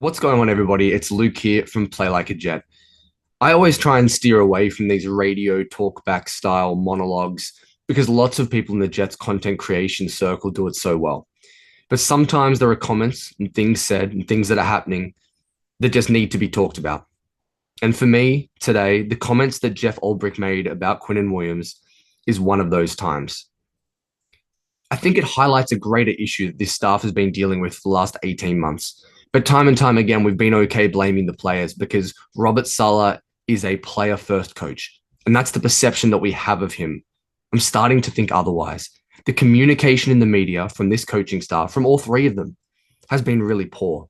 What's going on, everybody? It's Luke here from Play Like a Jet. I always try and steer away from these radio talkback style monologues because lots of people in the Jets content creation circle do it so well. But sometimes there are comments and things said and things that are happening that just need to be talked about. And for me today, the comments that Jeff Ulbrich made about Quinnen Williams is one of those times. I think it highlights a greater issue that this staff has been dealing with for the last 18 months. But time and time again, we've been okay blaming the players because Robert Saleh is a player first coach. And that's the perception that we have of him. I'm starting to think otherwise. The communication in the media from this coaching staff, from all three of them, has been really poor.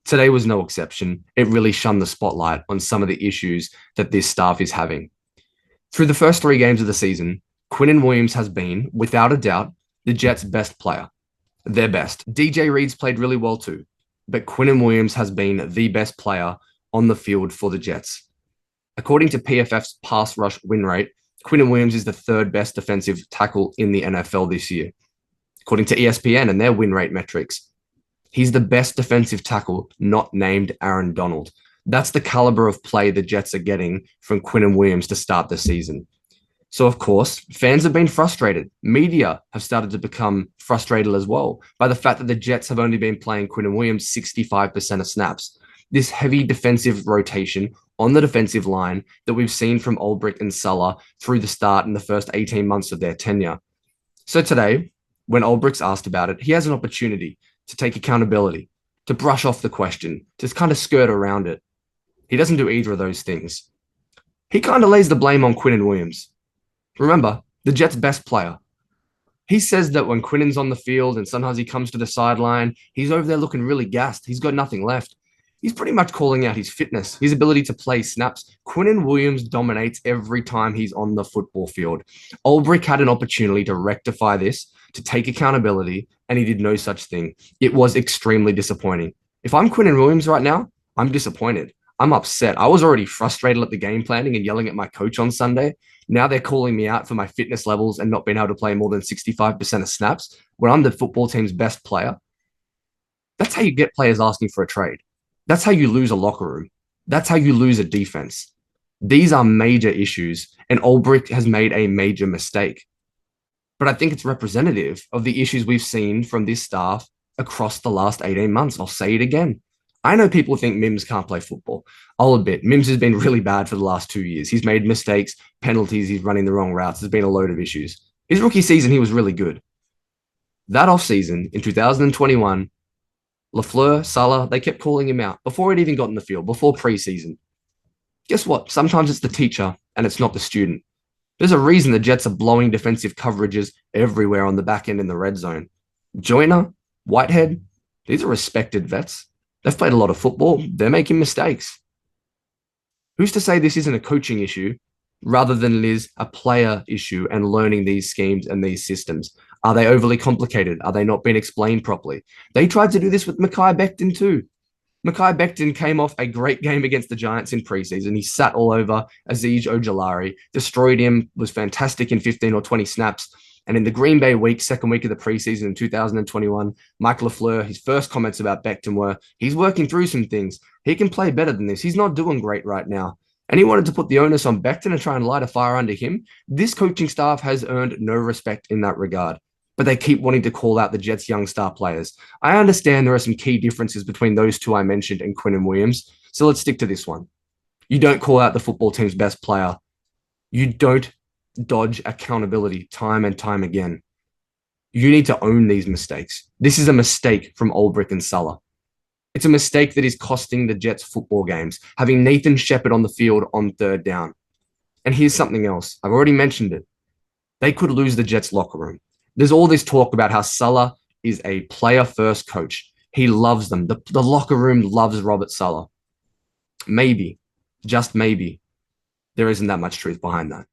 Today was no exception. It really shunned the spotlight on some of the issues that this staff is having. Through the first three games of the season, Quinnen Williams has been, without a doubt, the Jets' best player. Their best. DJ Reed's played really well too, but Quinnen Williams has been the best player on the field for the Jets. According to PFF's pass rush win rate, Quinnen Williams is the third best defensive tackle in the NFL this year. According to ESPN and their win rate metrics, he's the best defensive tackle not named Aaron Donald. That's the caliber of play the Jets are getting from Quinnen Williams to start the season. So, of course, fans have been frustrated. Media have started to become frustrated as well by the fact that the Jets have only been playing Quinnen Williams 65% of snaps. This heavy defensive rotation on the defensive line that we've seen from Ulbrich and Saleh through the start in the first 18 months of their tenure. So today, when Ulbrich's asked about it, he has an opportunity to take accountability, to brush off the question, to kind of skirt around it. He doesn't do either of those things. He kind of lays the blame on Quinnen Williams. Remember, the Jets' best player. He says that when Quinnen's on the field and sometimes he comes to the sideline, he's over there looking really gassed. He's got nothing left. He's pretty much calling out his fitness, his ability to play snaps. Quinnen Williams dominates every time he's on the football field. Ulbrich had an opportunity to rectify this, to take accountability, and he did no such thing. It was extremely disappointing. If I'm Quinnen Williams right now, I'm disappointed. I'm upset. I was already frustrated at the game planning and yelling at my coach on Sunday. Now they're calling me out for my fitness levels and not being able to play more than 65% of snaps when I'm the football team's best player. That's how you get players asking for a trade. That's how you lose a locker room. That's how you lose a defense. These are major issues, and Ulbrich has made a major mistake. But I think it's representative of the issues we've seen from this staff across the last 18 months. I'll say it again. I know people think Mims can't play football. I'll admit, Mims has been really bad for the last 2 years. He's made mistakes, penalties, he's running the wrong routes. There's been a load of issues. His rookie season, he was really good. That offseason in 2021, LaFleur, Saleh, they kept calling him out before he'd even got in the field, before preseason. Guess what? Sometimes it's the teacher and it's not the student. There's a reason the Jets are blowing defensive coverages everywhere on the back end in the red zone. Joyner, Whitehead, these are respected vets. They've played a lot of football. They're making mistakes. Who's to say this isn't a coaching issue rather than it is a player issue and learning these schemes and these systems? Are they overly complicated? Are they not being explained properly? They tried to do this with Mekhi Becton too. Mekhi Becton came off a great game against the Giants in preseason. He sat all over Azeez Ojulari, destroyed him, was fantastic in 15 or 20 snaps. And in the Green Bay week, second week of the preseason in 2021, Mike LaFleur, his first comments about Becton were, he's working through some things. He can play better than this. He's not doing great right now. And he wanted to put the onus on Becton and try and light a fire under him. This coaching staff has earned no respect in that regard. But they keep wanting to call out the Jets' young star players. I understand there are some key differences between those two I mentioned and Quinnen Williams. So let's stick to this one. You don't call out the football team's best player. You don't dodge accountability time and time again. You need to own these mistakes. This is a mistake from Ulbrich and Saleh. It's a mistake that is costing the Jets football games, having Nathan Shepard on the field on third down. And here's something else. I've already mentioned it. They could lose the Jets locker room. There's all this talk about how Saleh is a player-first coach. He loves them. The locker room loves Robert Saleh. Maybe, just maybe, there isn't that much truth behind that.